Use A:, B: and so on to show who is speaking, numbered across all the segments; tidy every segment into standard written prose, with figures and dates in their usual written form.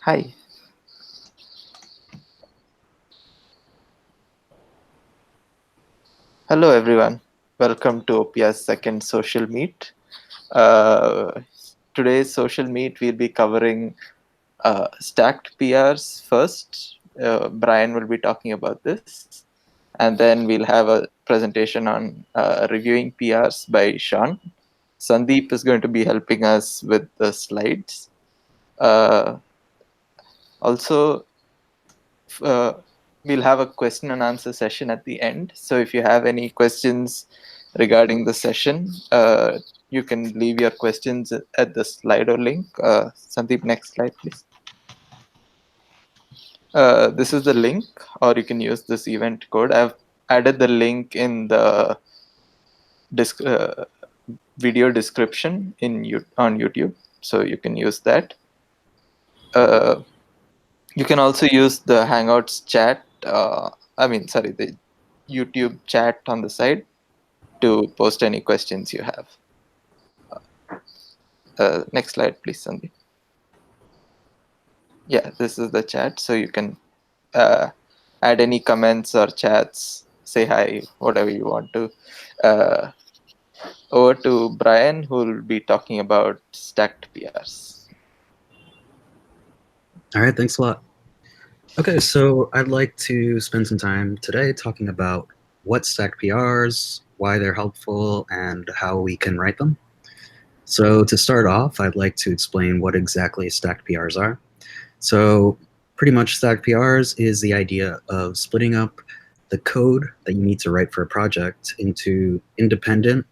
A: Hi. Hello, everyone. Welcome to Oppia's second social meet. Today's social meet, we'll be covering stacked PRs first. Brian will be talking about this. And then we'll have a presentation on reviewing PRs by Sean. Sandeep is going to be helping us with the slides. Also, uh, we'll have a question and answer session at the end. So if you have any questions regarding the session, you can leave your questions at the Slido link. Sandeep, next slide, please. This is the link, or you can use this event code. I've added the link in the video description on YouTube, so you can use that. You can also use the Hangouts chat. The YouTube chat on the side to post any questions you have. Next slide, please, Sandeep. Yeah, this is the chat, so you can add any comments or chats, say hi, whatever you want to. Over to Brian, who will be talking about stacked PRs.
B: All right, thanks a lot. Okay, so I'd like to spend some time today talking about what stacked PRs, why they're helpful, and how we can write them. So to start off, I'd like to explain what exactly stacked PRs are. So pretty much stacked PRs is the idea of splitting up the code that you need to write for a project into independent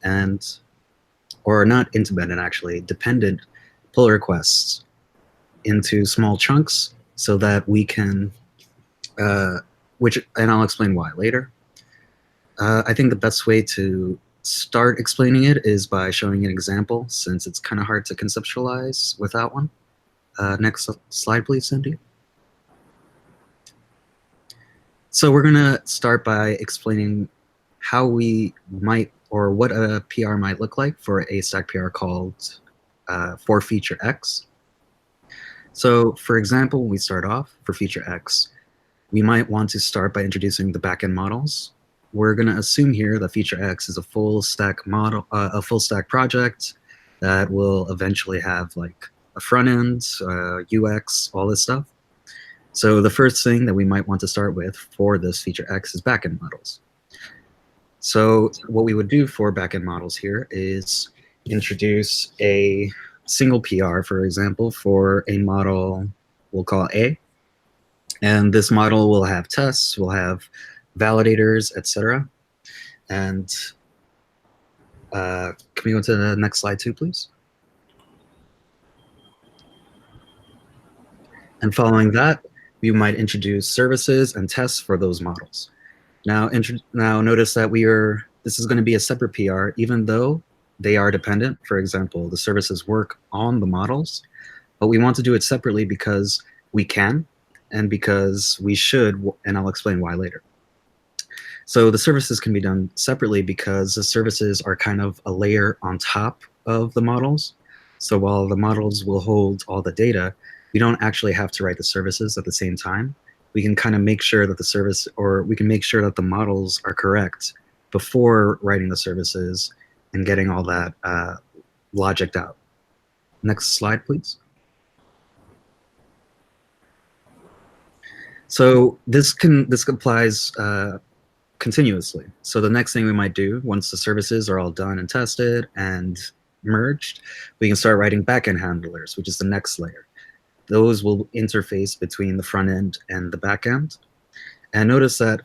B: or not independent actually, dependent pull requests into small chunks so that we can and I'll explain why later. I think the best way to start explaining it is by showing an example, since it's kind of hard to conceptualize without one. Next slide, please, Cindy. So we're going to start by explaining how we might, or what a PR might look like for a stack PR called for feature X. So for example, when we start off for feature X, we might want to start by introducing the backend models. We're going to assume here that feature X is a full stack model, a full stack project that will eventually have like a front end, UX, all this stuff. So the first thing that we might want to start with for this feature X is backend models. So what we would do for backend models here is introduce a single PR, for example, for a model we'll call A. And this model will have tests, will have validators, etc. And can we go to the next slide too, please? And following that, we might introduce services and tests for those models. Now notice that this is going to be a separate PR, even though they are dependent. For example, the services work on the models, but we want to do it separately because we can, and because we should, and I'll explain why later. So the services can be done separately because the services are kind of a layer on top of the models. So while the models will hold all the data, we don't actually have to write the services at the same time. We can kind of make sure that the service, or we can make sure that the models are correct before writing the services and getting all that logicked out. Next slide, please. So this applies continuously. So the next thing we might do, once the services are all done and tested and merged, we can start writing backend handlers, which is the next layer. Those will interface between the front end and the back end. And notice that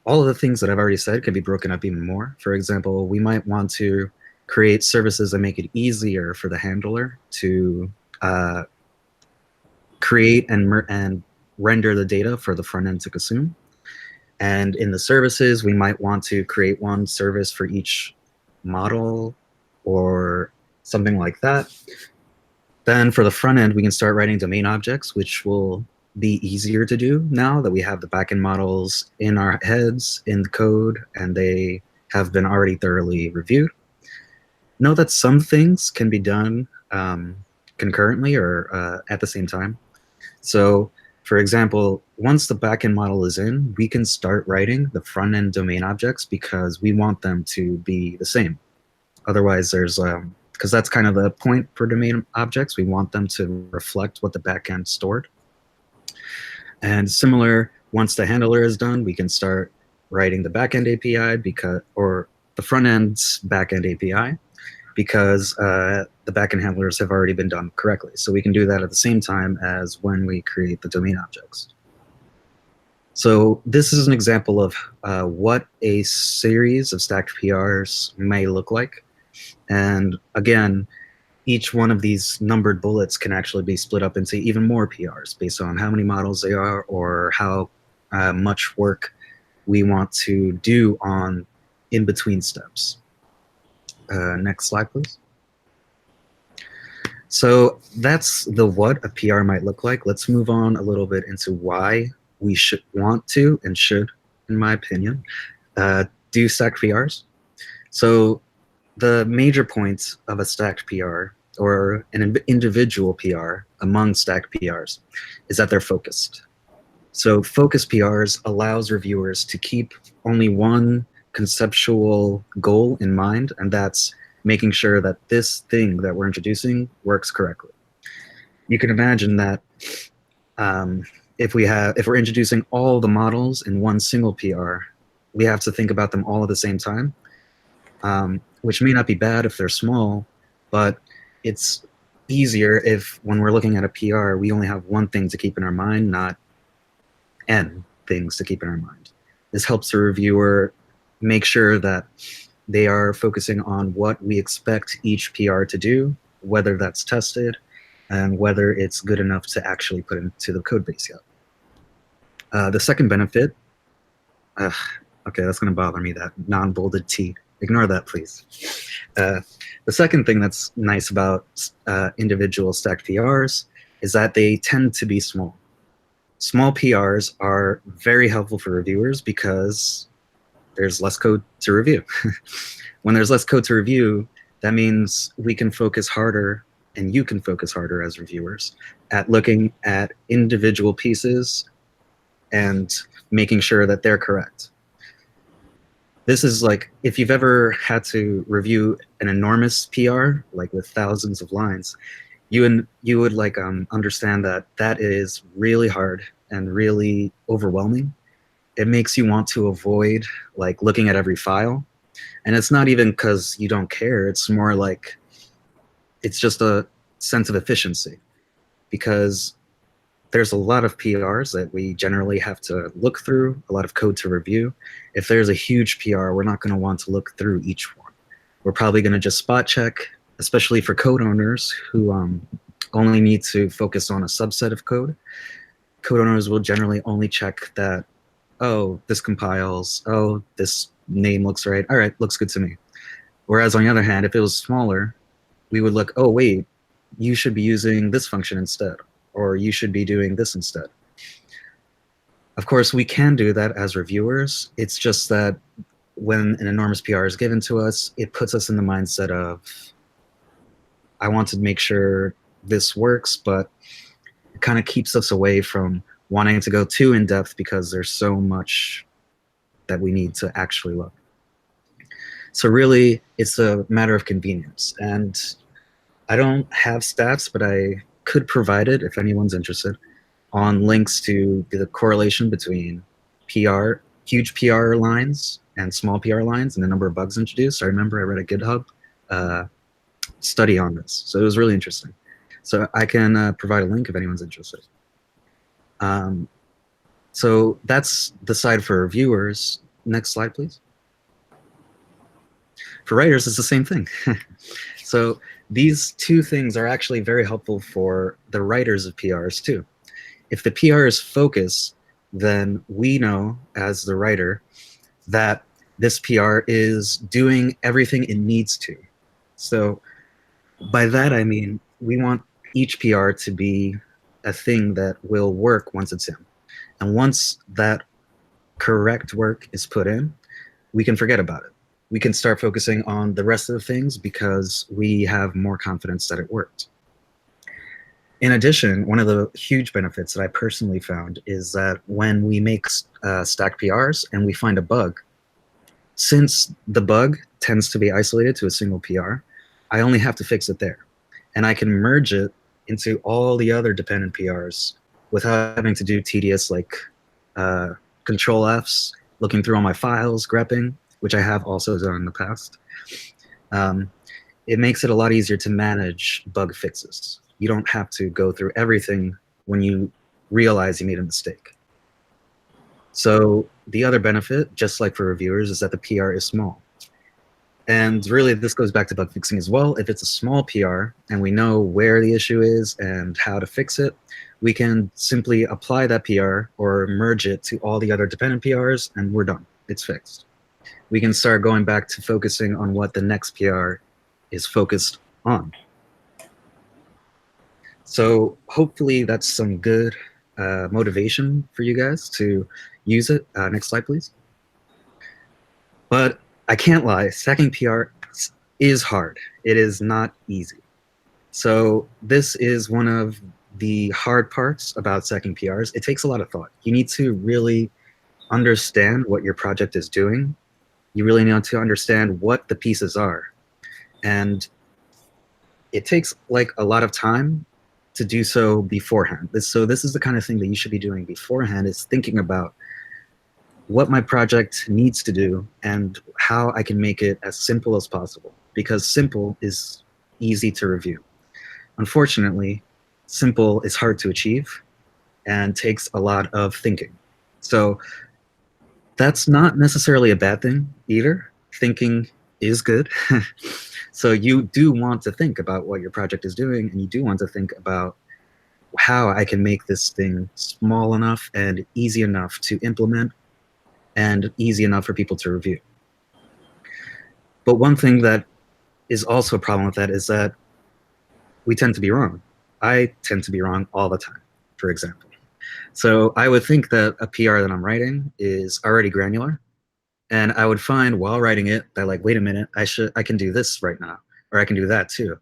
B: all of the things that I've already said can be broken up even more. For example, we might want to create services that make it easier for the handler to create and render the data for the front end to consume. And in the services, we might want to create one service for each model or something like that. Then for the front end, we can start writing domain objects, which will be easier to do now that we have the backend models in our heads, in the code, and they have been already thoroughly reviewed. Note that some things can be done concurrently or at the same time. So, for example, once the backend model is in, we can start writing the front end domain objects because we want them to be the same. Otherwise, there's because that's kind of the point for domain objects. We want them to reflect what the backend stored. And similar, once the handler is done, we can start writing the backend API or the front end's backend API because the backend handlers have already been done correctly. So we can do that at the same time as when we create the domain objects. So this is an example of what a series of stacked PRs may look like. And again, each one of these numbered bullets can actually be split up into even more PRs based on how many models they are or how much work we want to do on in-between steps. Next slide, please. So that's the what a PR might look like. Let's move on a little bit into why we should want to and should, in my opinion, do stacked PRs. So the major points of a stacked PR or an individual PR among stacked PRs is that they're focused. So focused PRs allows reviewers to keep only one conceptual goal in mind, and that's making sure that this thing that we're introducing works correctly. You can imagine that if we're introducing all the models in one single PR, we have to think about them all at the same time, which may not be bad if they're small, but it's easier if when we're looking at a PR, we only have one thing to keep in our mind, not N things to keep in our mind. This helps the reviewer make sure that they are focusing on what we expect each PR to do, whether that's tested, and whether it's good enough to actually put into the code base yet. The second benefit, okay, that's going to bother me, that non-bolded T. Ignore that, please. The second thing that's nice about individual stacked PRs is that they tend to be small. Small PRs are very helpful for reviewers because there's less code to review. When there's less code to review, that means we can focus harder, and you can focus harder as reviewers at looking at individual pieces and making sure that they're correct. This is like, if you've ever had to review an enormous PR, like with thousands of lines, you would like understand that that is really hard and really overwhelming. It makes you want to avoid like looking at every file. And it's not even because you don't care. It's more like it's just a sense of efficiency because there's a lot of PRs that we generally have to look through, a lot of code to review. If there's a huge PR, we're not going to want to look through each one. We're probably going to just spot check, especially for code owners who only need to focus on a subset of code. Code owners will generally only check that, oh, this compiles, oh, this name looks right, all right, looks good to me. Whereas on the other hand, if it was smaller, we would look, oh, wait, you should be using this function instead, or you should be doing this instead. Of course, we can do that as reviewers. It's just that when an enormous PR is given to us, it puts us in the mindset of, I want to make sure this works, but it kind of keeps us away from wanting to go too in depth because there's so much that we need to actually look. So really, it's a matter of convenience. And I don't have stats, but I could provide it if anyone's interested on links to the correlation between huge PR lines and small PR lines and the number of bugs introduced. I remember I read a GitHub study on this. So it was really interesting. So I can provide a link if anyone's interested. So that's the side for reviewers. Next slide, please. For writers, it's the same thing. So these two things are actually very helpful for the writers of PRs too. If the PR is focused, then we know as the writer that this PR is doing everything it needs to. So by that, I mean, we want each PR to be a thing that will work once it's in. And once that correct work is put in, we can forget about it. We can start focusing on the rest of the things because we have more confidence that it worked. In addition, one of the huge benefits that I personally found is that when we make stacked PRs and we find a bug, since the bug tends to be isolated to a single PR, I only have to fix it there. And I can merge it into all the other dependent PRs without having to do tedious like control Fs, looking through all my files, grepping, which I have also done in the past. It makes it a lot easier to manage bug fixes. You don't have to go through everything when you realize you made a mistake. So the other benefit, just like for reviewers, is that the PR is small. And really, this goes back to bug fixing as well. If it's a small PR and we know where the issue is and how to fix it, we can simply apply that PR or merge it to all the other dependent PRs, and we're done. It's fixed. We can start going back to focusing on what the next PR is focused on. So hopefully that's some good motivation for you guys to use it. Next slide, please. But I can't lie, stacking PR is hard. It is not easy. So this is one of the hard parts about stacking PRs. It takes a lot of thought. You need to really understand what your project is doing. You really need to understand what the pieces are. And it takes like a lot of time to do so beforehand. So this is the kind of thing that you should be doing beforehand, is thinking about what my project needs to do and how I can make it as simple as possible, because simple is easy to review. Unfortunately, simple is hard to achieve and takes a lot of thinking. So that's not necessarily a bad thing either. Thinking is good. So you do want to think about what your project is doing, and you do want to think about how I can make this thing small enough and easy enough to implement and easy enough for people to review. But one thing that is also a problem with that is that we tend to be wrong. I tend to be wrong all the time, for example. So I would think that a PR that I'm writing is already granular, and I would find while writing it that, like, wait a minute, I can do this right now, or I can do that too.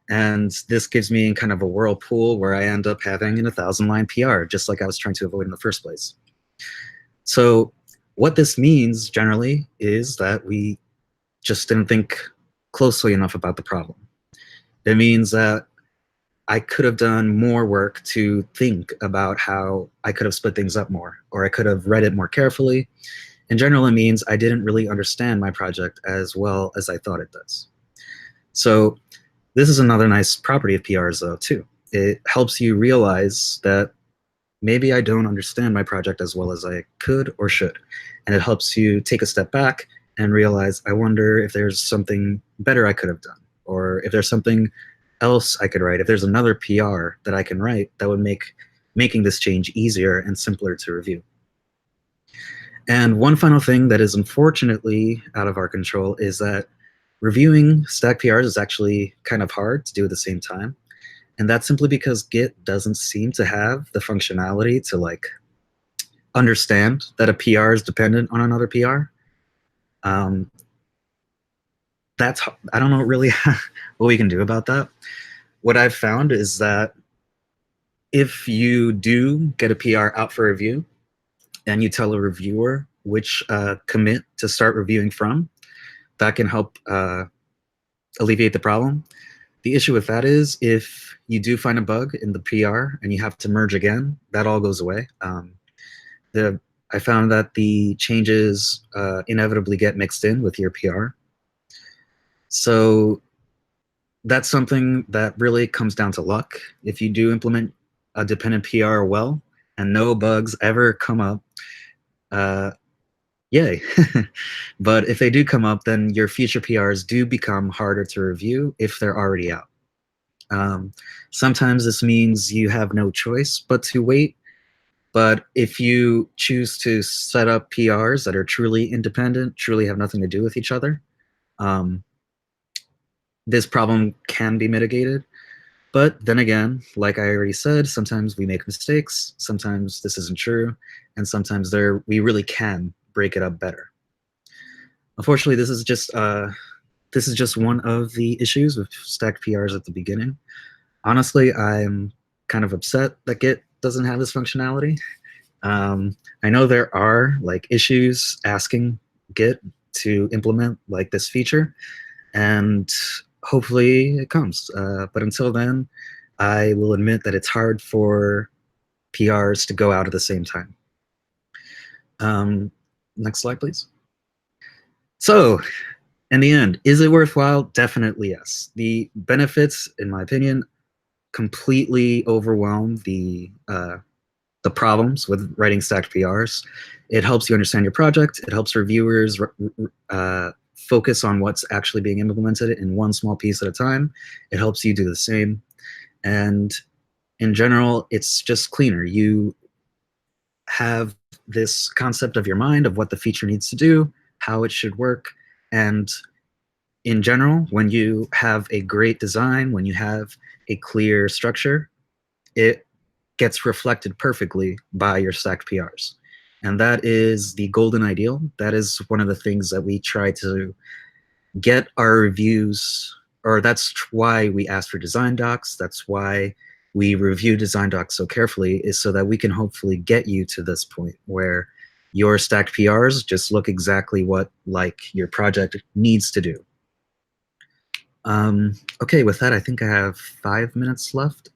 B: And this gives me kind of a whirlpool where I end up having an 1,000-line PR, just like I was trying to avoid in the first place. So what this means generally is that we just didn't think closely enough about the problem. It means that I could have done more work to think about how I could have split things up more, or I could have read it more carefully. In general, it means I didn't really understand my project as well as I thought it does. So this is another nice property of PRs, though, too. It helps you realize that maybe I don't understand my project as well as I could or should. And it helps you take a step back and realize, I wonder if there's something better I could have done, or if there's something else I could write, if there's another PR that I can write that would make making this change easier and simpler to review. And one final thing that is unfortunately out of our control is that reviewing stack PRs is actually kind of hard to do at the same time. And that's simply because Git doesn't seem to have the functionality to like understand that a PR is dependent on another PR. I don't know really what we can do about that. What I've found is that if you do get a PR out for review and you tell a reviewer which commit to start reviewing from, that can help alleviate the problem. The issue with that is if you do find a bug in the PR and you have to merge again, that all goes away. I found that the changes inevitably get mixed in with your PR. So that's something that really comes down to luck. If you do implement a dependent PR well and no bugs ever come up, yay. But if they do come up, then your future PRs do become harder to review if they're already out. Sometimes this means you have no choice but to wait. But if you choose to set up PRs that are truly independent, truly have nothing to do with each other, this problem can be mitigated. But then again, like I already said, sometimes we make mistakes, sometimes this isn't true, and sometimes we really can break it up better. Unfortunately, this is just one of the issues with stacked PRs at the beginning. Honestly, I'm kind of upset that Git doesn't have this functionality. I know there are like issues asking Git to implement like this feature, and hopefully it comes. But until then, I will admit that it's hard for PRs to go out at the same time. Next slide, please. So, in the end, is it worthwhile? Definitely yes. The benefits, in my opinion, completely overwhelm the problems with writing stacked PRs. It helps you understand your project. It helps reviewers focus on what's actually being implemented in one small piece at a time. It helps you do the same. And in general, it's just cleaner. You have this concept of your mind of what the feature needs to do, how it should work. And in general, when you have a great design, when you have a clear structure, it gets reflected perfectly by your stacked PRs. And that is the golden ideal. That is one of the things that we try to get our reviews, or that's why we ask for design docs. That's why we review design docs so carefully, is so that we can hopefully get you to this point where your stacked PRs just look exactly what like your project needs to do. Okay, with that, I think I have 5 minutes left.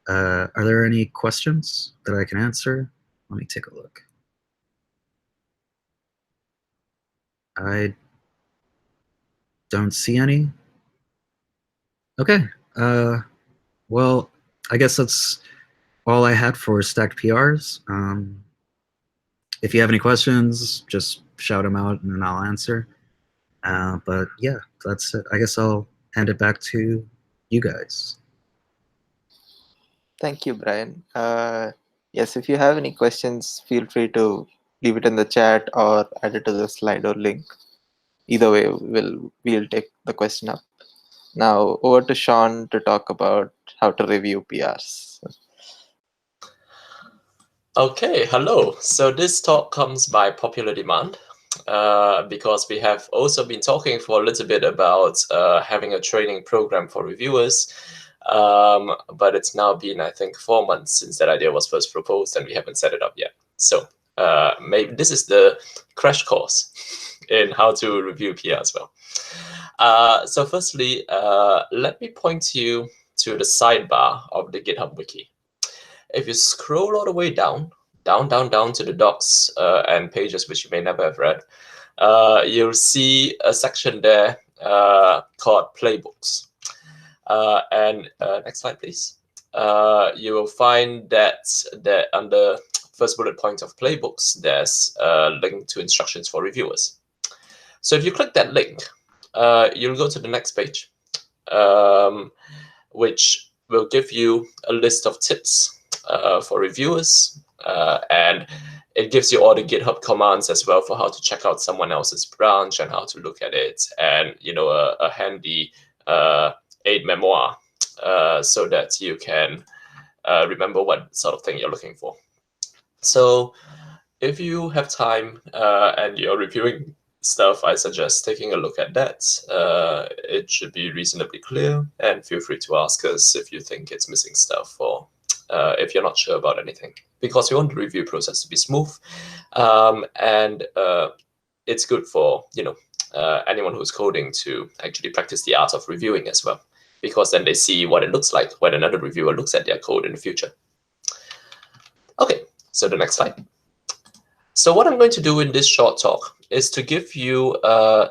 B: Are there any questions that I can answer? Let me take a look. I don't see any. Okay. Well, I guess that's all I had for stacked PRs. If you have any questions, just shout them out and then I'll answer. But yeah, that's it. I guess I'll hand it back to you guys.
A: Thank you, Brian. Yes, if you have any questions, feel free to leave it in the chat or add it to the Slido link. Either way, we'll take the question up. Now over to Sean to talk about how to review PRs.
C: Okay, hello. So this talk comes by popular demand because we have also been talking for a little bit about having a training program for reviewers. But it's now been, I think, 4 months since that idea was first proposed and we haven't set it up yet. So maybe this is the crash course in how to review PR as well. So firstly, let me point you to the sidebar of the GitHub wiki. If you scroll all the way down to the docs and pages which you may never have read, you'll see a section there called playbooks. And next slide, please. You will find that under first bullet point of playbooks, there's a link to instructions for reviewers. So if you click that link, you'll go to the next page, which will give you a list of tips for reviewers, and it gives you all the GitHub commands as well for how to check out someone else's branch and how to look at it, and a handy aid memoir so that you can remember what sort of thing you're looking for. So if you have time and you're reviewing stuff, I suggest taking a look at that. It should be reasonably clear, and feel free to ask us if you think it's missing stuff or if you're not sure about anything, because we want the review process to be smooth, and it's good for anyone who's coding to actually practice the art of reviewing as well, because then they see what it looks like when another reviewer looks at their code in the future. Okay, so the next slide. So what I'm going to do in this short talk is to give you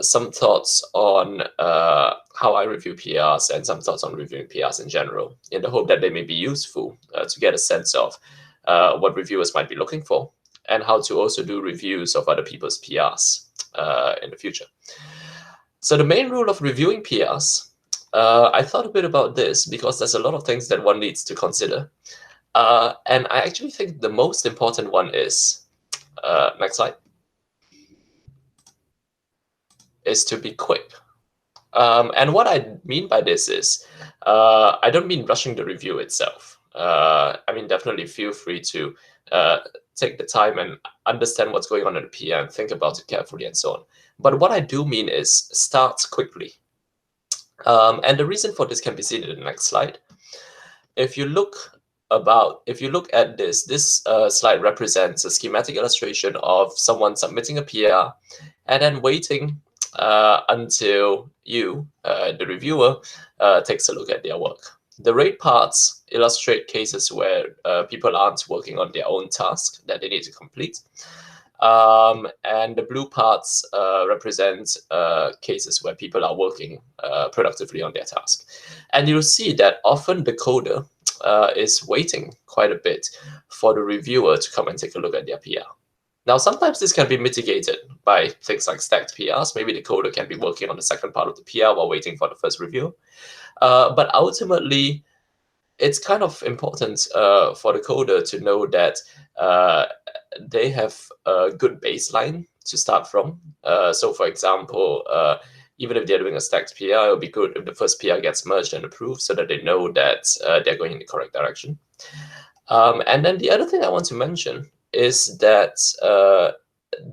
C: some thoughts on how I review PRs and some thoughts on reviewing PRs in general, in the hope that they may be useful to get a sense of what reviewers might be looking for and how to also do reviews of other people's PRs in the future. So the main rule of reviewing PRs, I thought a bit about this because there's a lot of things that one needs to consider. And I actually think the most important one is, next slide, is to be quick. And what I mean by this is, I don't mean rushing the review itself. I mean, definitely feel free to take the time and understand what's going on in the PR and think about it carefully and so on. But what I do mean is start quickly. And the reason for this can be seen in the next slide. If you look about, if you look at this slide represents a schematic illustration of someone submitting a PR and then waiting until you, the reviewer, takes a look at their work. The red parts illustrate cases where people aren't working on their own task that they need to complete. And the blue parts represent cases where people are working productively on their task. And you'll see that often the coder is waiting quite a bit for the reviewer to come and take a look at their PR. Now, sometimes this can be mitigated by things like stacked PRs. Maybe the coder can be working on the second part of the PR while waiting for the first review. But ultimately, it's kind of important for the coder to know that they have a good baseline to start from. So, for example, even if they're doing a stacked PR, it would be good if the first PR gets merged and approved so that they know that they're going in the correct direction. And then the other thing I want to mention is that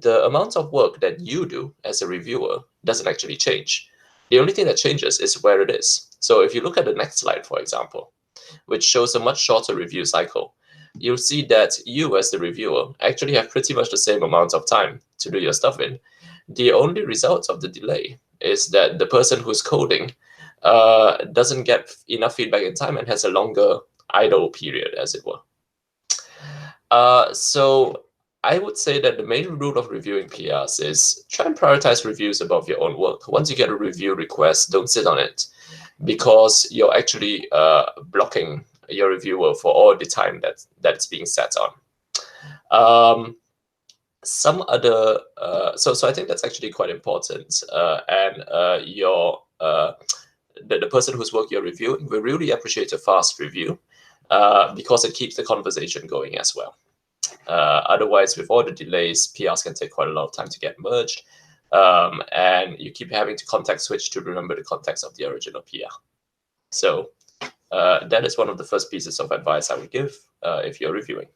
C: the amount of work that you do as a reviewer doesn't actually change. The only thing that changes is where it is. So if you look at the next slide, for example, which shows a much shorter review cycle, you'll see that you as the reviewer actually have pretty much the same amount of time to do your stuff in. The only result of the delay is that the person who's coding doesn't get enough feedback in time and has a longer idle period, as it were. So I would say that the main rule of reviewing PRs is try and prioritize reviews above your own work. Once you get a review request, don't sit on it, because you're actually blocking your reviewer for all the time that's being set on. Some other, so I think that's actually quite important. And the person whose work you're reviewing will really appreciate a fast review because it keeps the conversation going as well. Otherwise, with all the delays, PRs can take quite a lot of time to get merged. And you keep having to context switch to remember the context of the original PR. So that is one of the first pieces of advice I would give if you're reviewing.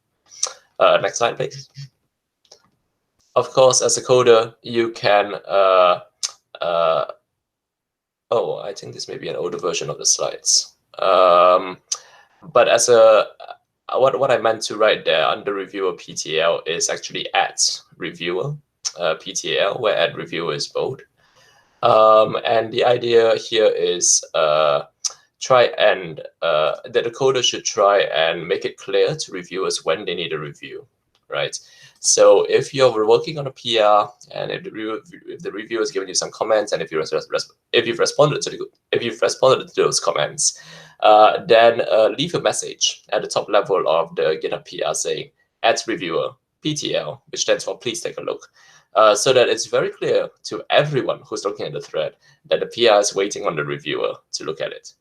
C: Next slide, please. Of course, as a coder, you can... oh, I think this may be an older version of the slides. But as what I meant to write there under reviewer PTL is actually at reviewer PTL, where at reviewer is bold. And the idea here is that the coder should try and make it clear to reviewers when they need a review, right? So if you're working on a PR and if the reviewer has given you some comments, and if you've responded to those comments, then leave a message at the top level of the GitHub PR saying @reviewer PTL, which stands for please take a look, so that it's very clear to everyone who's looking at the thread that the PR is waiting on the reviewer to look at it.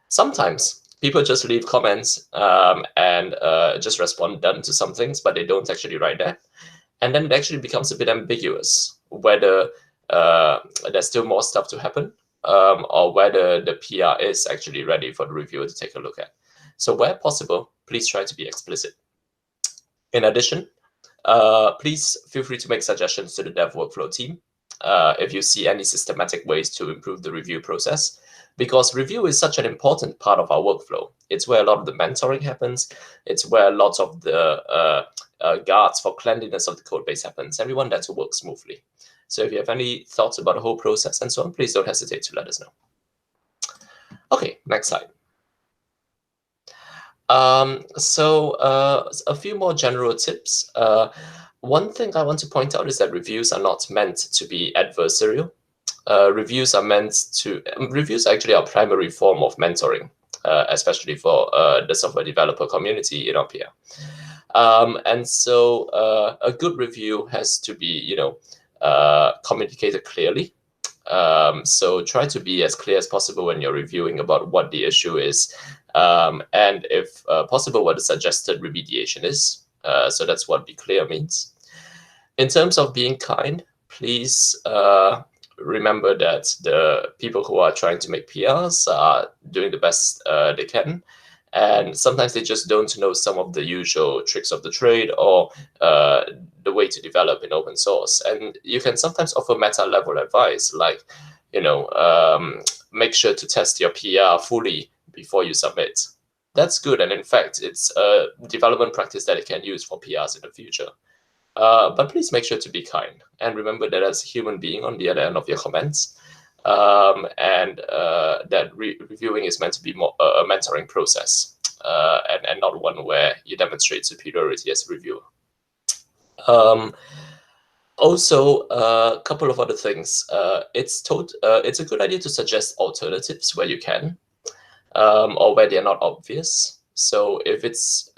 C: Sometimes people just leave comments and just respond done to some things, but they don't actually write that. And then it actually becomes a bit ambiguous whether there's still more stuff to happen or whether the PR is actually ready for the reviewer to take a look at. So where possible, please try to be explicit. In addition, please feel free to make suggestions to the dev workflow team if you see any systematic ways to improve the review process, because review is such an important part of our workflow. It's where a lot of the mentoring happens. It's where lots of the guards for cleanliness of the code base happens, and we want that to work smoothly. So if you have any thoughts about the whole process and so on, please don't hesitate to let us know. Okay, next slide. So a few more general tips. One thing I want to point out is that reviews are not meant to be adversarial. Reviews are actually our primary form of mentoring, especially for the software developer community in Oppia. And so a good review has to be, communicated clearly. So try to be as clear as possible when you're reviewing about what the issue is, and if possible, what the suggested remediation is. So that's what be clear means. In terms of being kind, please remember that the people who are trying to make PRs are doing the best they can. And sometimes they just don't know some of the usual tricks of the trade or the way to develop in open source. And you can sometimes offer meta level advice, like, make sure to test your PR fully before you submit. that's good. And in fact, it's a development practice that it can use for PRs in the future. But please make sure to be kind and remember that as a human being on the other end of your comments, and that reviewing is meant to be more a mentoring process, and not one where you demonstrate superiority as a reviewer. Also, a couple of other things. It's a good idea to suggest alternatives where you can, or where they're not obvious. So if it's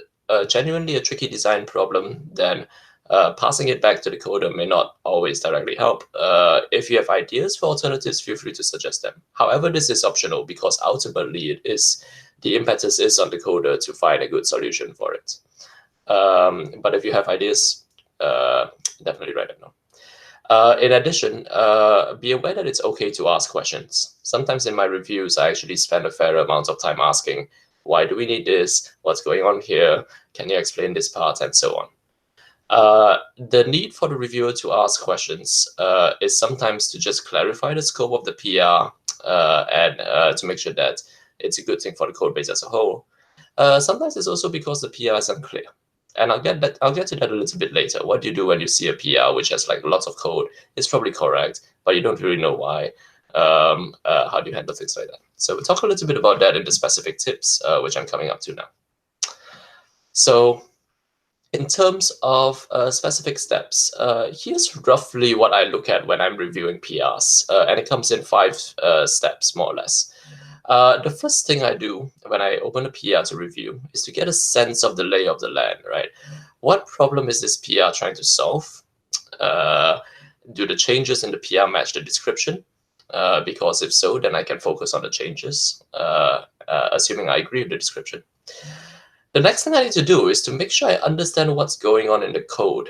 C: genuinely a tricky design problem, then passing it back to the coder may not always directly help. If you have ideas for alternatives, feel free to suggest them. However, this is optional because ultimately the impetus is on the coder to find a good solution for it. But if you have ideas, definitely write them down. In addition, be aware that it's okay to ask questions. Sometimes in my reviews, I actually spend a fair amount of time asking, why do we need this? What's going on here? Can you explain this part? And so on. The need for the reviewer to ask questions is sometimes to just clarify the scope of the PR and to make sure that it's a good thing for the code base as a whole. Sometimes it's also because the PR is unclear. And I'll get to that a little bit later. What do you do when you see a PR which has like lots of code? It's probably correct, but you don't really know why. How do you handle things like that? So we'll talk a little bit about that in the specific tips, which I'm coming up to now. So in terms of specific steps, here's roughly what I look at when I'm reviewing PRs, and it comes in 5 steps, more or less. The first thing I do when I open a PR to review is to get a sense of the lay of the land, right? What problem is this PR trying to solve? Do the changes in the PR match the description? Because if so, then I can focus on the changes, assuming I agree with the description. The next thing I need to do is to make sure I understand what's going on in the code.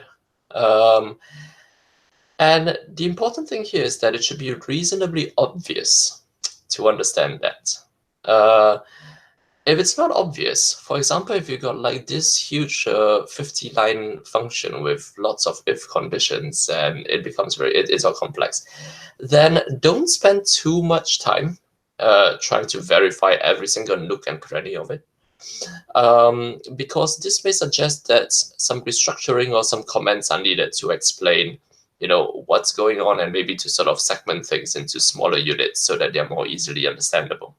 C: And the important thing here is that it should be reasonably obvious to understand that. If it's not obvious, for example, if you got like this huge 50-line function with lots of if conditions and it becomes it's all complex, then don't spend too much time trying to verify every single nook and cranny of it. Because this may suggest that some restructuring or some comments are needed to explain, what's going on and maybe to sort of segment things into smaller units so that they're more easily understandable.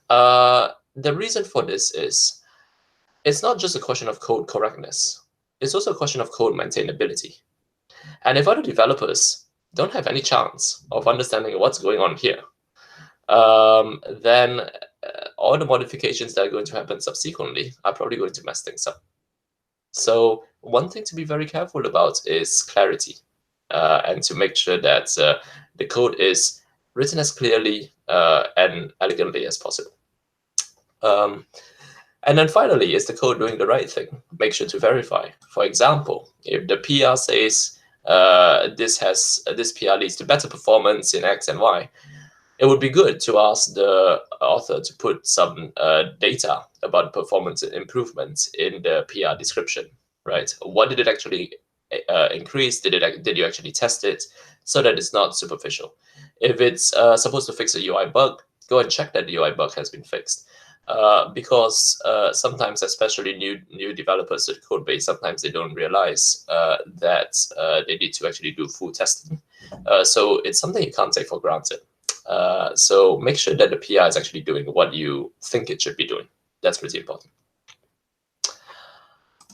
C: The reason for this is it's not just a question of code correctness. It's also a question of code maintainability. And if other developers don't have any chance of understanding what's going on here, then all the modifications that are going to happen subsequently are probably going to mess things up. So one thing to be very careful about is clarity, and to make sure that the code is written as clearly and elegantly as possible. And then finally, is the code doing the right thing? Make sure to verify. For example, if the PR says this PR leads to better performance in X and Y, it would be good to ask the author to put some data about performance improvements in the PR description, right? What did it actually increase? Did you actually test it? So that it's not superficial. If it's supposed to fix a UI bug, go and check that the UI bug has been fixed. Because sometimes, especially new developers to the code base, sometimes they don't realize that they need to actually do full testing. So it's something you can't take for granted. So make sure that the PR is actually doing what you think it should be doing. That's pretty important.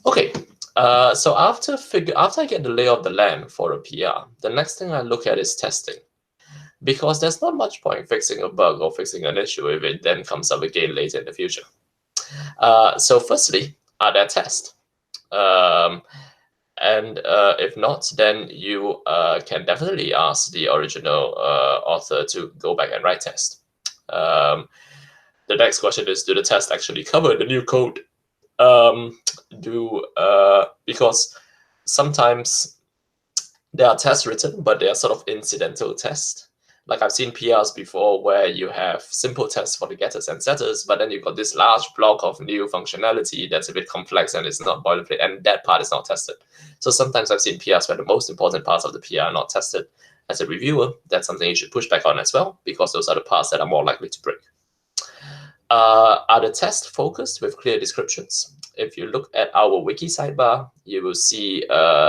C: Okay, so after I get the lay of the land for a PR, the next thing I look at is testing. Because there's not much point fixing a bug or fixing an issue if it then comes up again later in the future. So firstly, are there tests? And if not, then you can definitely ask the original author to go back and write tests. The next question is, do the tests actually cover the new code? Because sometimes there are tests written, but they are sort of incidental tests. Like I've seen PRs before where you have simple tests for the getters and setters, but then you've got this large block of new functionality that's a bit complex and it's not boilerplate, and that part is not tested. So sometimes I've seen PRs where the most important parts of the PR are not tested. As a reviewer, that's something you should push back on as well, because those are the parts that are more likely to break. Are the tests focused with clear descriptions? If you look at our wiki sidebar, you will see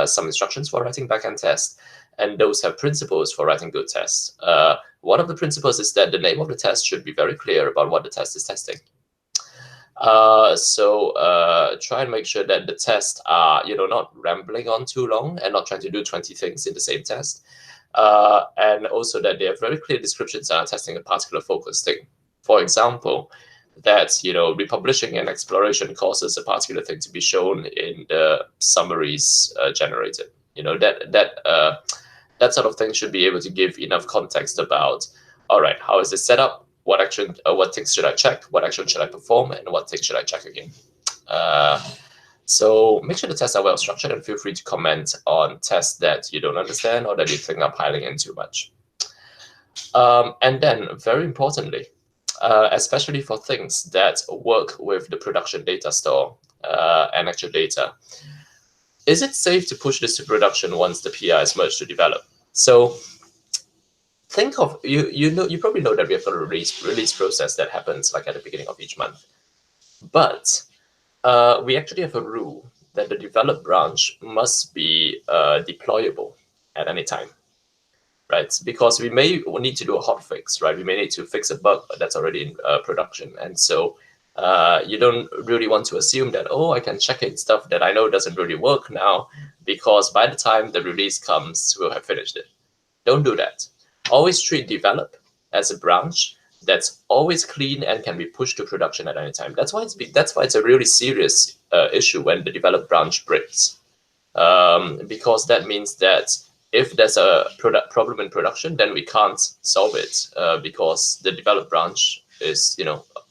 C: some instructions for writing backend tests, and those have principles for writing good tests. One of the principles is that the name of the test should be very clear about what the test is testing. Try and make sure that the tests are, not rambling on too long and not trying to do 20 things in the same test. And also that they have very clear descriptions and are testing a particular focus thing. For example, that, republishing and exploration causes a particular thing to be shown in the summaries generated. That sort of thing should be able to give enough context about, all right, how is this set up? What things should I check? What action should I perform? And what things should I check again? So make sure the tests are well structured, and feel free to comment on tests that you don't understand or that you think are piling in too much. And then, very importantly, especially for things that work with the production data store and actual data, is it safe to push this to production once the PR is merged to develop? So think of, you probably know that we have got a release process that happens like at the beginning of each month. But we actually have a rule that the develop branch must be deployable at any time, right? Because we may need to do a hotfix, right? We may need to fix a bug that's already in production. And so you don't really want to assume that, oh, I can check in stuff that I know doesn't really work now, because by the time the release comes, we'll have finished it. Don't do that. Always treat develop as a branch that's always clean and can be pushed to production at any time. That's why it's a really serious issue when the develop branch breaks, because that means that if there's a problem in production, then we can't solve it because the develop branch is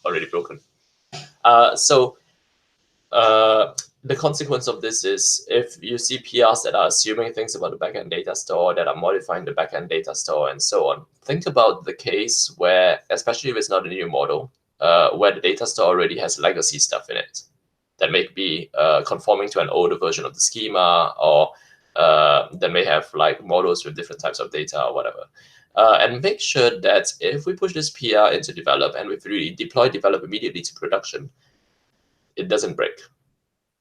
C: already broken. The consequence of this is, if you see PRs that are assuming things about the backend data store, that are modifying the backend data store, and so on, think about the case where, especially if it's not a new model, where the data store already has legacy stuff in it that may be conforming to an older version of the schema, or that may have like models with different types of data or whatever. And make sure that if we push this PR into develop and we really deploy develop immediately to production, it doesn't break.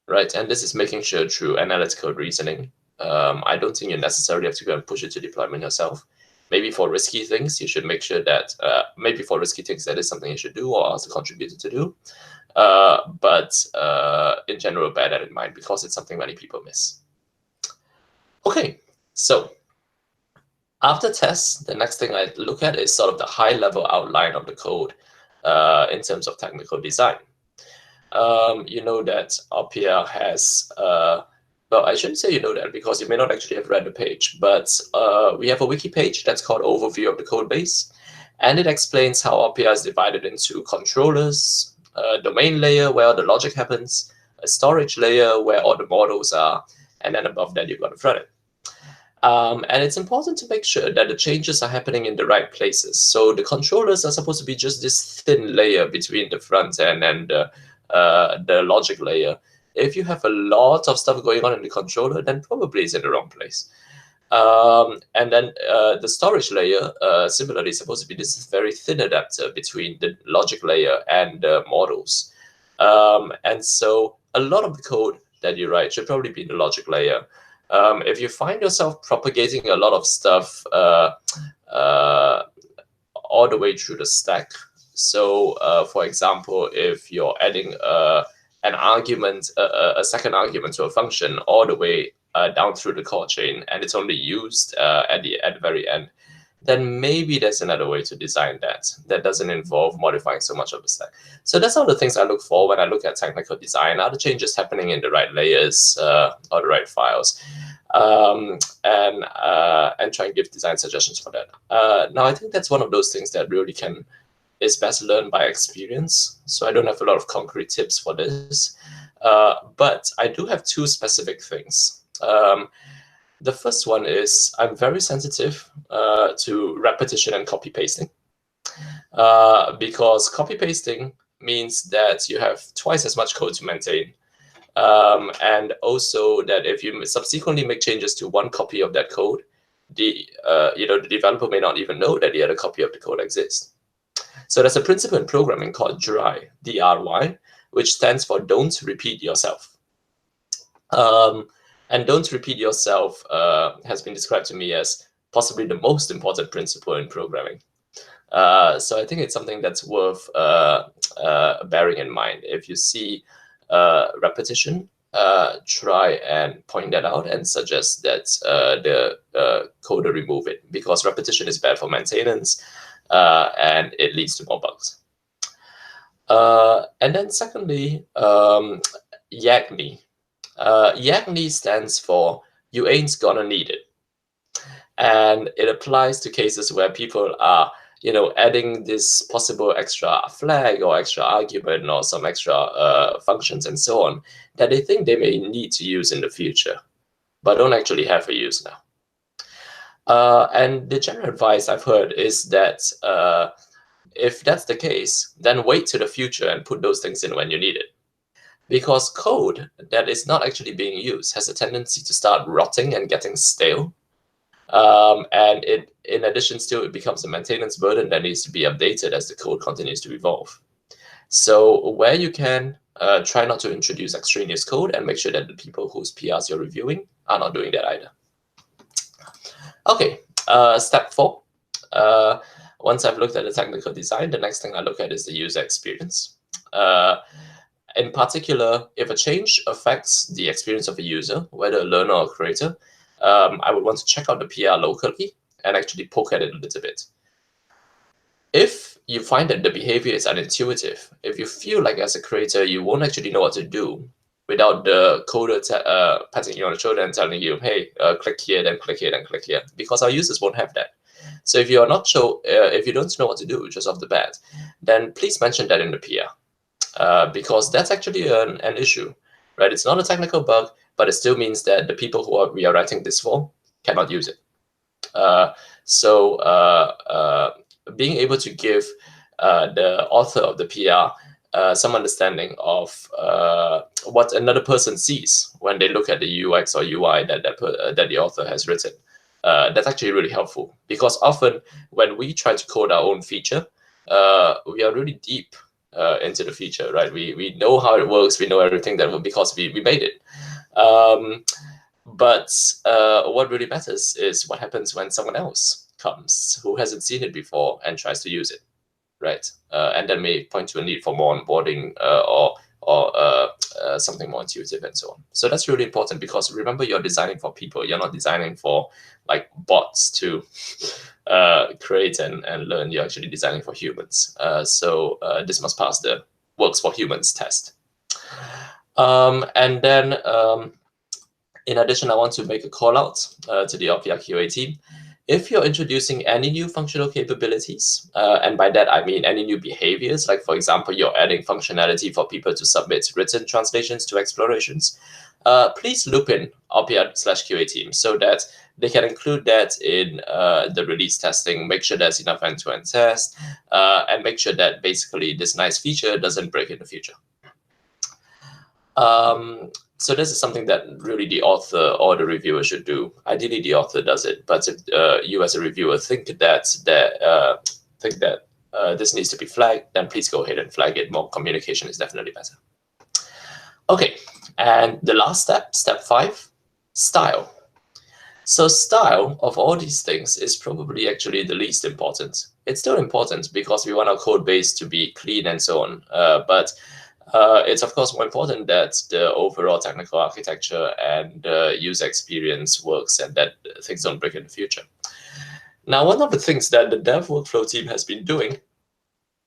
C: Right, and this is making sure through analytical reasoning. I don't think you necessarily have to go and push it to deployment yourself. Maybe for risky things, you should make sure that that is something you should do or ask a contributor to do. But in general, bear that in mind, because it's something many people miss. Okay, so after tests, the next thing I look at is sort of the high-level outline of the code in terms of technical design. You know that Oppia has, well, I shouldn't say you know that, because you may not actually have read the page, but we have a wiki page that's called Overview of the Code Base, and it explains how Oppia is divided into controllers, a domain layer where all the logic happens, a storage layer where all the models are, and then above that you've got the front end. And it's important to make sure that the changes are happening in the right places. So the controllers are supposed to be just this thin layer between the front end and the logic layer. If you have a lot of stuff going on in the controller, then probably it's in the wrong place. And then the storage layer, similarly, is supposed to be this very thin adapter between the logic layer and the models. And so a lot of the code that you write should probably be in the logic layer. If you find yourself propagating a lot of stuff all the way through the stack, so for example, if you're adding an argument, a second argument to a function all the way down through the call chain, and it's only used at the very end, then maybe there's another way to design that doesn't involve modifying so much of the stack. So that's all the things I look for when I look at technical design. Are the changes happening in the right layers or the right files? And try and give design suggestions for that. Now, I think that's one of those things that really is best learned by experience. So I don't have a lot of concrete tips for this. But I do have two specific things. The first one is I'm very sensitive to repetition and copy pasting, because copy pasting means that you have twice as much code to maintain, and also that if you subsequently make changes to one copy of that code, the developer may not even know that the other copy of the code exists. So there's a principle in programming called DRY, D-R-Y, which stands for don't repeat yourself. And don't repeat yourself has been described to me as possibly the most important principle in programming. So I think it's something that's worth bearing in mind. If you see repetition, try and point that out and suggest that the coder remove it, because repetition is bad for maintenance and it leads to more bugs. And then secondly, YAGNI. YAGNI stands for you ain't gonna need it. And it applies to cases where people are adding this possible extra flag or extra argument or some extra functions and so on that they think they may need to use in the future, but don't actually have a use now. And the general advice I've heard is that if that's the case, then wait to the future and put those things in when you need it. Because code that is not actually being used has a tendency to start rotting and getting stale. And in addition, still, it becomes a maintenance burden that needs to be updated as the code continues to evolve. So where you can, try not to introduce extraneous code and make sure that the people whose PRs you're reviewing are not doing that either. Okay, step 4. Once I've looked at the technical design, the next thing I look at is the user experience. In particular, if a change affects the experience of a user, whether a learner or a creator, I would want to check out the PR locally and actually poke at it a little bit. If you find that the behavior is unintuitive, if you feel like as a creator you won't actually know what to do without the coder patting you on the shoulder and telling you, hey, click here, then click here, then click here, because our users won't have that. So if you're not sure, if you don't know what to do just off the bat, then please mention that in the PR, because that's actually an issue, right? It's not a technical bug, but it still means that the people who we are writing this for cannot use it. So being able to give the author of the PR some understanding of what another person sees when they look at the UX or UI that the author has written, that's actually really helpful. Because often when we try to code our own feature, we are really deep into the feature, right? We know how it works, we know everything that because we made it. But what really matters is what happens when someone else comes who hasn't seen it before and tries to use it, right? And then may point to a need for more onboarding or something more intuitive and so on. So that's really important, because remember, you're designing for people. You're not designing for like bots to create and learn. You're actually designing for humans. So this must pass the works for humans test. And then in addition, I want to make a call out to the Oppia QA team. If you're introducing any new functional capabilities, and by that I mean any new behaviors, like for example, you're adding functionality for people to submit written translations to explorations, please loop in Oppia/QA team so that they can include that in the release testing, make sure there's enough end-to-end test, and make sure that basically this nice feature doesn't break in the future. So this is something that really the author or the reviewer should do. Ideally, the author does it, but if you as a reviewer think that this needs to be flagged, then please go ahead and flag it. More communication is definitely better. Okay, and the last step, step 5, style. So style of all these things is probably actually the least important. It's still important because we want our code base to be clean and so on, but it's of course more important that the overall technical architecture and user experience works and that things don't break in the future. Now, one of the things that the dev workflow team has been doing,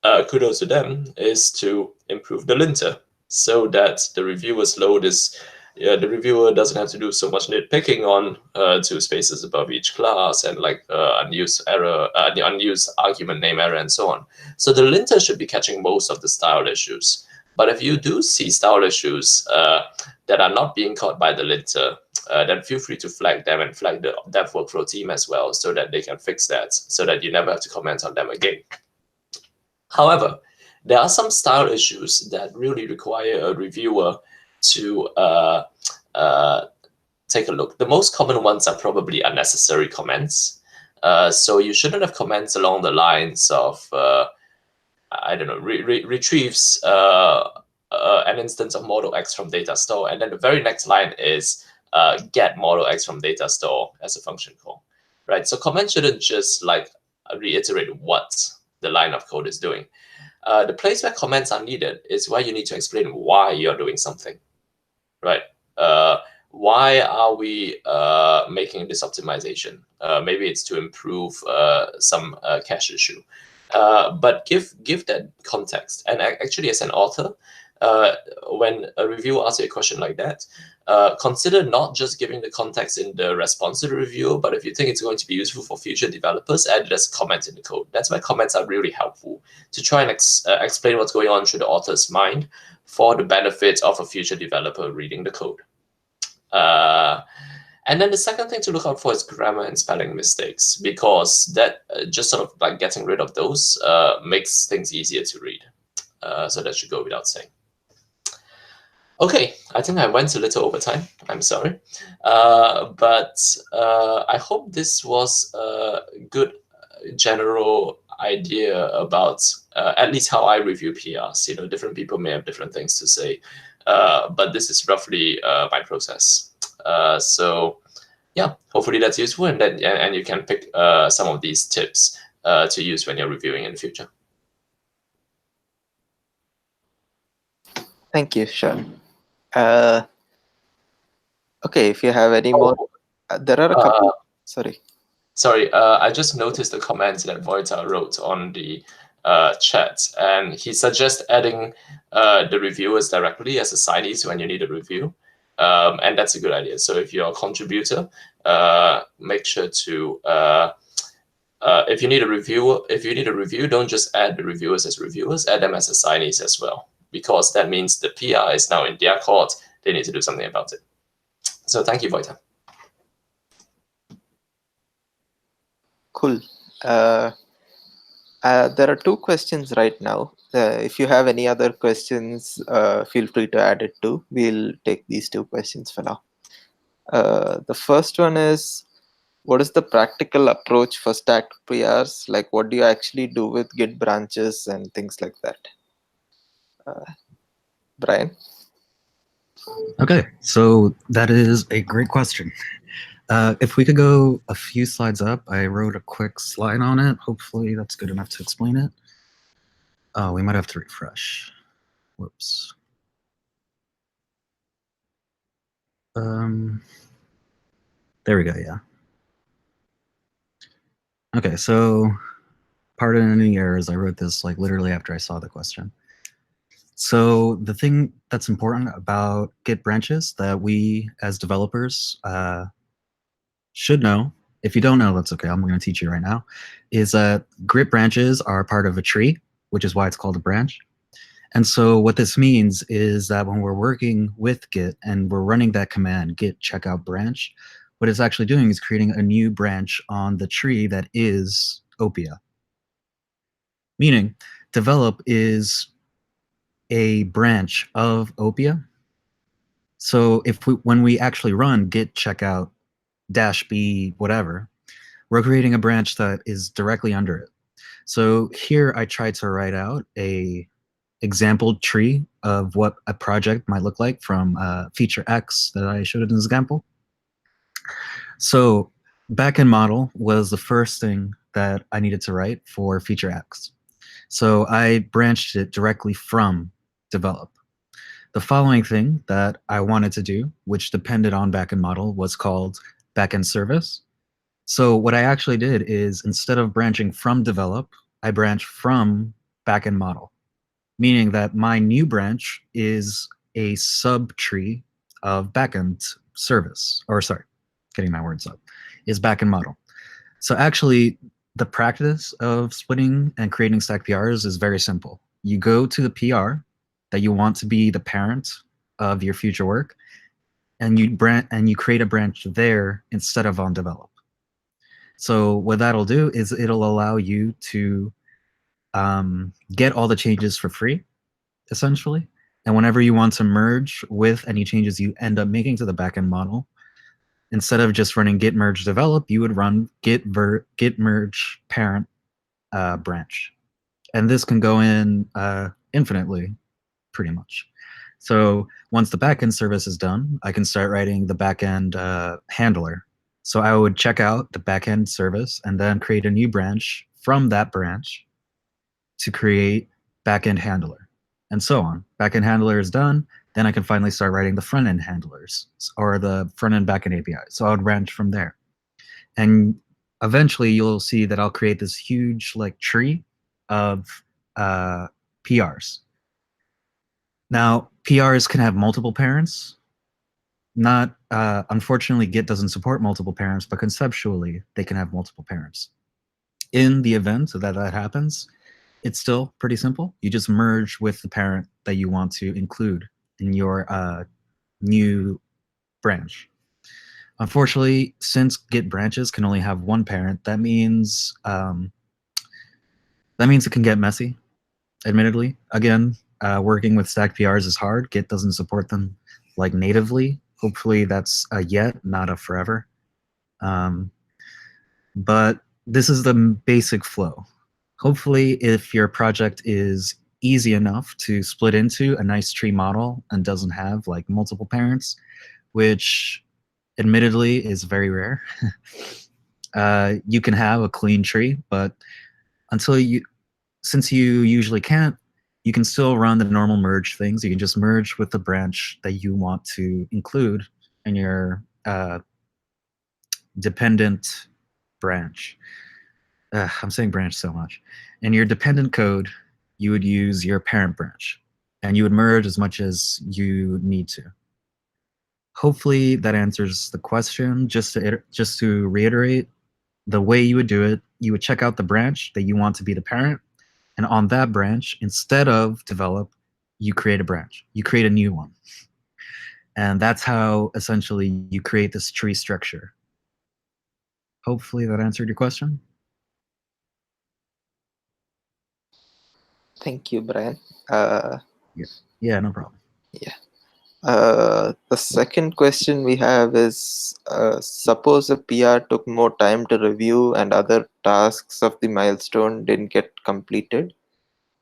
C: kudos to them, is to improve the linter so that the reviewer's load is, the reviewer doesn't have to do so much nitpicking on 2 spaces above each class and like unused error, the unused argument name error and so on. So the linter should be catching most of the style issues. But if you do see style issues that are not being caught by the linter, then feel free to flag them and flag the dev workflow team as well so that they can fix that, so that you never have to comment on them again. However, there are some style issues that really require a reviewer to take a look. The most common ones are probably unnecessary comments. So you shouldn't have comments along the lines of, I don't know, retrieves an instance of model X from data store, and then the very next line is get model X from data store as a function call, right? So comments shouldn't just like reiterate what the line of code is doing. The place where comments are needed is where you need to explain why you're doing something, right? Why are we making this optimization? Maybe it's to improve some cache issue. But give that context. And actually, as an author, when a reviewer asks you a question like that, consider not just giving the context in the response to the review, but if you think it's going to be useful for future developers, add it as a comment in the code. That's why comments are really helpful to try and explain what's going on through the author's mind for the benefit of a future developer reading the code. And then the second thing to look out for is grammar and spelling mistakes, because that just sort of like getting rid of those makes things easier to read. So that should go without saying. Okay, I think I went a little over time. I'm sorry. But I hope this was a good general idea about at least how I review PRs. You know, different people may have different things to say, but this is roughly my process. So yeah, hopefully that's useful, and then and you can pick some of these tips to use when you're reviewing in the future.
A: Thank you, Sean. Okay, if you have any more, there are a couple. Sorry.
C: Sorry, I just noticed the comments that Vojta wrote on the chat, and he suggests adding the reviewers directly as assignees when you need a review, and that's a good idea. So if you're a contributor, make sure to if you need a review, don't just add the reviewers as reviewers, add them as assignees as well, because that means the PR is now in their court. They need to do something about it. So thank you, Vojta.
A: Cool. There are 2 questions right now. If you have any other questions, feel free to add it too. We'll take these 2 questions for now. The first one is, what is the practical approach for stacked PRs? Like, what do you actually do with Git branches and things like that? Brian?
B: Okay, so that is a great question. If we could go a few slides up, I wrote a quick slide on it. Hopefully that's good enough to explain it. Oh, we might have to refresh. Whoops. There we go, yeah. Okay, so pardon any errors. I wrote this like literally after I saw the question. So the thing that's important about Git branches that we as developers should know, if you don't know, that's okay, I'm going to teach you right now, is that Git branches are part of a tree, which is why it's called a branch. And so what this means is that when we're working with Git and we're running that command, git checkout branch, what it's actually doing is creating a new branch on the tree that is Oppia. Meaning, develop is a branch of Oppia. So when we actually run git checkout -b whatever, we're creating a branch that is directly under it. So here I tried to write out a example tree of what a project might look like from feature X that I showed as an example. So backend model was the first thing that I needed to write for feature X. So I branched it directly from develop. The following thing that I wanted to do, which depended on backend model, was called backend service. So what I actually did is, instead of branching from develop, I branched from backend model, meaning that my new branch is a subtree of backend service, or sorry, getting my words up, is backend model. So actually, the practice of splitting and creating stacked PRs is very simple. You go to the PR that you want to be the parent of your future work, and you create a branch there instead of on develop. So what that'll do is it'll allow you to get all the changes for free, essentially. And whenever you want to merge with any changes you end up making to the backend model, instead of just running git merge develop, you would run git merge parent branch. And this can go in infinitely, pretty much. So once the backend service is done, I can start writing the backend handler. So I would check out the backend service and then create a new branch from that branch to create backend handler, and so on. Backend handler is done, then I can finally start writing the front end handlers or the front end backend API. So I would branch from there, and eventually you'll see that I'll create this huge like tree of PRs. Now, PRs can have multiple parents. Not unfortunately, Git doesn't support multiple parents, but conceptually they can have multiple parents. In the event that that happens, it's still pretty simple. You just merge with the parent that you want to include in your new branch. Unfortunately, since Git branches can only have one parent, that means it can get messy. Admittedly, again, working with stacked PRs is hard. Git doesn't support them like natively. Hopefully, that's a yet, not a forever. But this is the basic flow. Hopefully, if your project is easy enough to split into a nice tree model and doesn't have like multiple parents, which admittedly is very rare, you can have a clean tree. But since you usually can't, you can still run the normal merge things. You can just merge with the branch that you want to include in your dependent branch. I'm saying branch so much. In your dependent code, you would use your parent branch, and you would merge as much as you need to. Hopefully that answers the question. Just to reiterate, the way you would do it, you would check out the branch that you want to be the parent, and on that branch, instead of develop, you create a branch. You create a new one. And that's how essentially you create this tree structure. Hopefully that answered your question.
A: Thank you, Brian.
B: Yeah, no problem.
A: Yeah. The second question we have is, suppose a PR took more time to review and other tasks of the milestone didn't get completed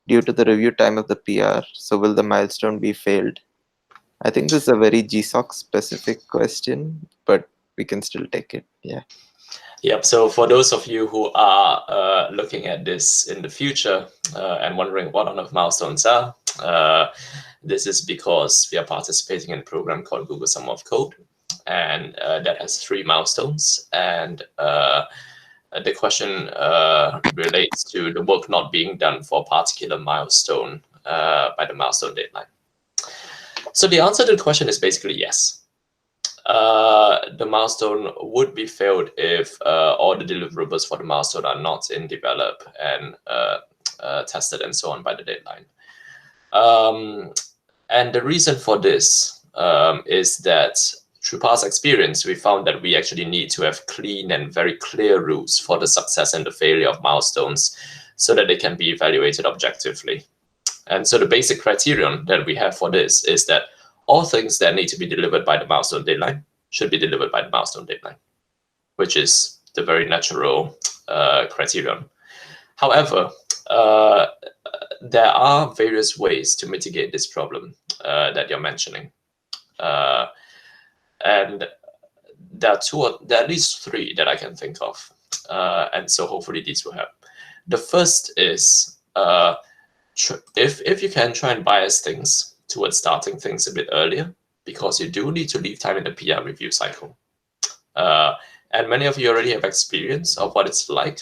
A: due to the review time of the PR. So will the milestone be failed? I think this is a very GSOC specific question, but we can still take it. Yeah.
C: Yep. So for those of you who are looking at this in the future and wondering what on earth milestones are, this is because we are participating in a program called Google Summer of Code, and that has 3 milestones. And the question relates to the work not being done for a particular milestone by the milestone deadline. So the answer to the question is basically yes. The milestone would be failed if all the deliverables for the milestone are not in develop and tested and so on by the deadline. And the reason for this is that through past experience, we found that we actually need to have clean and very clear rules for the success and the failure of milestones so that they can be evaluated objectively. And so the basic criterion that we have for this is that all things that need to be delivered by the milestone deadline should be delivered by the milestone deadline, which is the very natural criterion. However, there are various ways to mitigate this problem that you're mentioning. And there are at least 3 that I can think of. And so hopefully these will help. The first is if you can try and bias things towards starting things a bit earlier, because you do need to leave time in the PR review cycle. And many of you already have experience of what it's like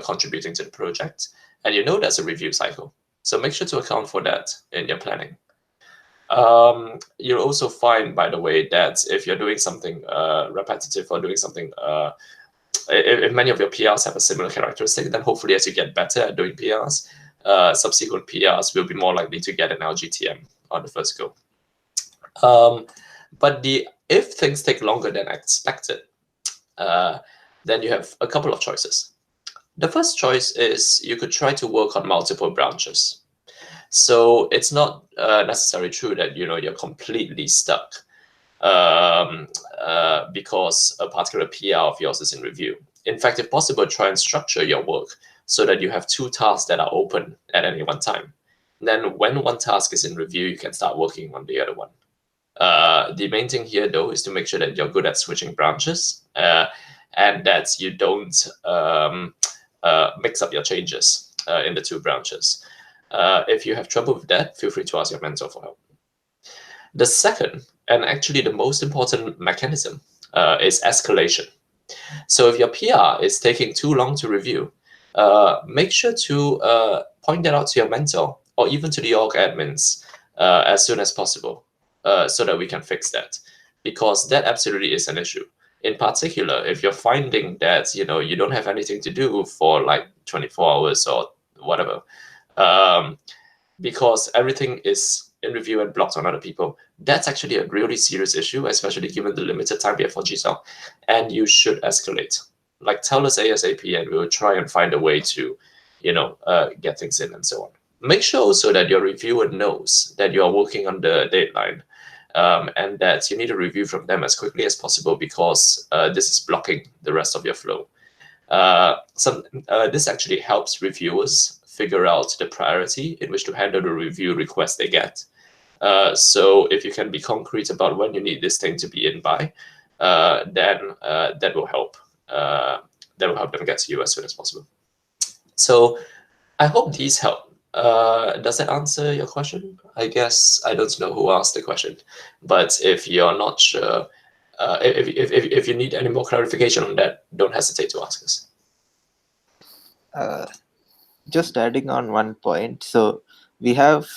C: contributing to the project, and you know there's a review cycle. So make sure to account for that in your planning. You'll also find, by the way, that if you're doing something repetitive or doing something, if many of your PRs have a similar characteristic, then hopefully as you get better at doing PRs, subsequent PRs will be more likely to get an LGTM on the first go. But if things take longer than expected, then you have a couple of choices. The first choice is you could try to work on multiple branches. So it's not necessarily true that you're completely stuck because a particular PR of yours is in review. In fact, if possible, try and structure your work so that you have 2 tasks that are open at any one time. Then when one task is in review, you can start working on the other one. The main thing here, though, is to make sure that you're good at switching branches and that you don't mix up your changes in the 2 branches. If you have trouble with that, feel free to ask your mentor for help. The second, and actually the most important mechanism, is escalation. So if your PR is taking too long to review, make sure to point that out to your mentor or even to the org admins as soon as possible so that we can fix that, because that absolutely is an issue. In particular, if you're finding that you don't have anything to do for like 24 hours or whatever, because everything is in review and blocked on other people, that's actually a really serious issue, especially given the limited time we have for GSOC, and you should escalate. Like, tell us ASAP and we will try and find a way to, get things in and so on. Make sure also that your reviewer knows that you are working on the deadline and that you need a review from them as quickly as possible, because this is blocking the rest of your flow. This actually helps reviewers figure out the priority in which to handle the review request they get. So if you can be concrete about when you need this thing to be in by, then that will help. That will help them get to you as soon as possible. So I hope these help. Does that answer your question? I guess I don't know who asked the question, but if you're not sure, if you need any more clarification on that, don't hesitate to ask us.
A: Just adding on one point, so we have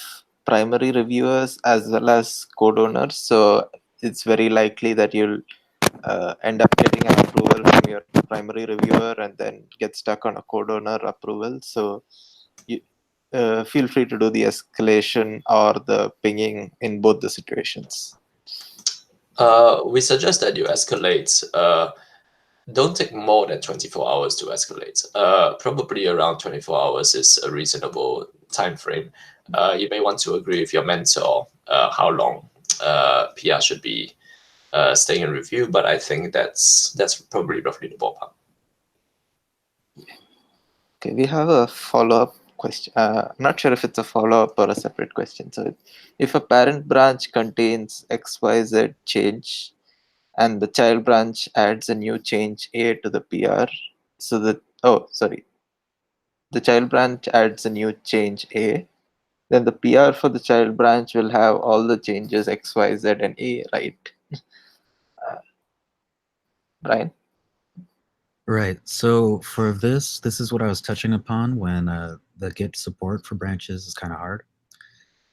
A: primary reviewers as well as code owners, so it's very likely that you'll end up getting an approval from your primary reviewer and then get stuck on a code owner approval. So you feel free to do the escalation or the pinging in both the situations.
C: We suggest that you escalate. Don't take more than 24 hours to escalate. Probably around 24 hours is a reasonable time frame. You may want to agree with your mentor how long PR should be staying in review, but I think that's probably roughly the ballpark.
A: Okay, we have a follow-up question. I'm not sure if it's a follow-up or a separate question. So if a parent branch contains XYZ change and the child branch adds a new change A to the PR, so that, the child branch adds a new change A, then the PR for the child branch will have all the changes X, Y, Z, and A, right? Brian?
B: Right. So for this is what I was touching upon when the Git support for branches is kind of hard.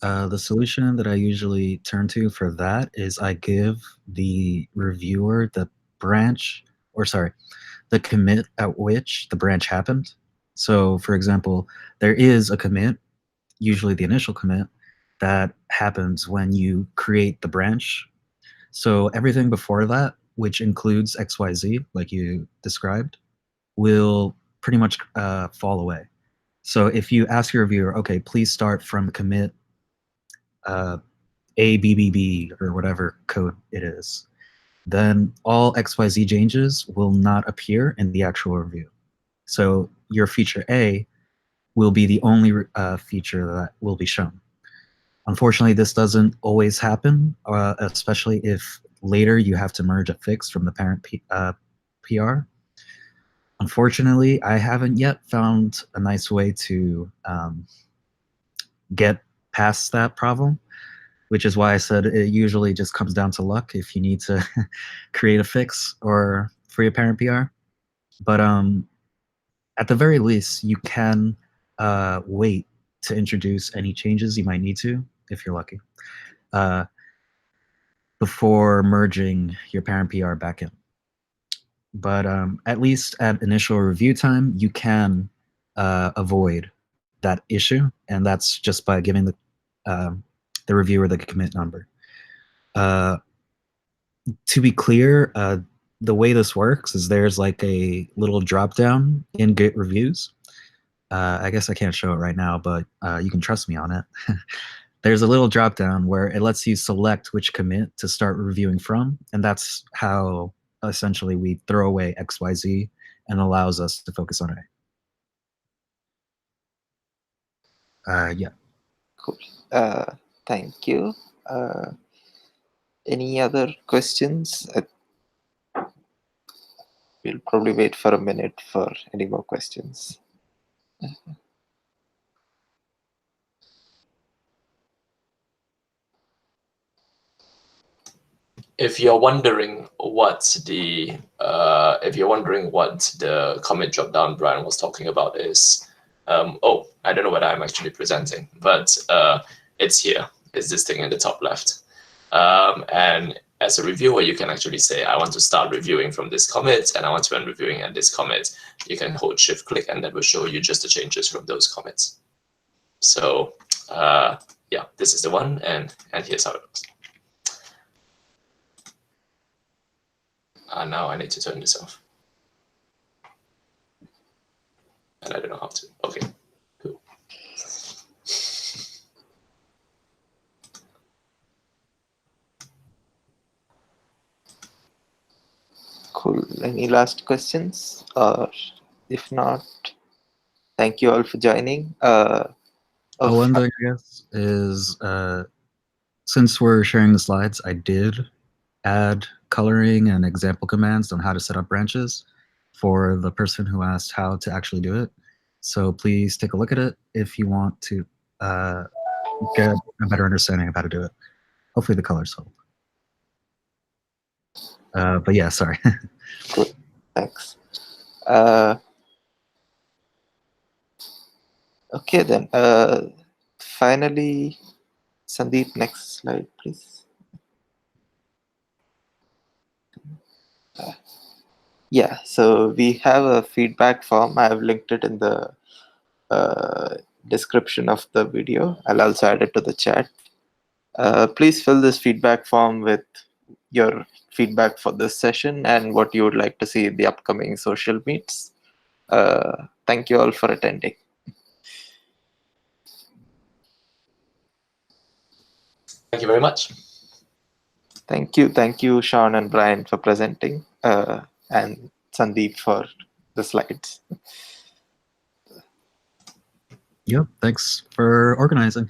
B: The solution that I usually turn to for that is I give the reviewer the the commit at which the branch happened. So for example, there is a commit, usually the initial commit, that happens when you create the branch. So everything before that, which includes XYZ, like you described, will pretty much fall away. So if you ask your reviewer, okay, please start from commit ABBB or whatever code it is, then all XYZ changes will not appear in the actual review. So your feature A will be the only feature that will be shown. Unfortunately, this doesn't always happen, especially if later you have to merge a fix from the parent PR. Unfortunately, I haven't yet found a nice way to get past that problem, which is why I said it usually just comes down to luck if you need to create a fix or for your parent PR. But at the very least, you can wait to introduce any changes you might need to, if you're lucky, before merging your parent PR back in. But at least at initial review time, you can avoid that issue, and that's just by giving the reviewer the commit number. To be clear, the way this works is there's like a little drop down in Git reviews. I guess I can't show it right now, but you can trust me on it. There's a little drop down where it lets you select which commit to start reviewing from, and that's how essentially we throw away XYZ and allows us to focus on A. Yeah.
A: Cool. Thank you. Any other questions? We'll probably wait for a minute for any more questions.
C: If you're wondering what the commit dropdown Brian was talking about is, oh, I don't know whether I'm actually presenting, but it's here. It's this thing in the top left. And as a reviewer, you can actually say, I want to start reviewing from this commit, and I want to end reviewing at this commit. You can hold shift click, and that will show you just the changes from those commits. So yeah, this is the one, and here's how it looks. Now I need to turn this off. And I don't know how to. Okay, cool.
A: Cool. Any last questions? Or if not, thank you all for joining.
B: One thing, I guess, is since we're sharing the slides, I did add coloring and example commands on how to set up branches for the person who asked how to actually do it. So please take a look at it if you want to get a better understanding of how to do it. Hopefully the colors help. But yeah, sorry.
A: Good. Thanks. Okay then. Finally, Sandeep, next slide, please. Yeah, so we have a feedback form. I have linked it in the description of the video. I'll also add it to the chat. Please fill this feedback form with your feedback for this session and what you would like to see in the upcoming social meets. Thank you all for attending.
C: Thank you very much.
A: Thank you, Sean and Brian, for presenting, and Sandeep for the slides.
B: Yep, thanks for organizing.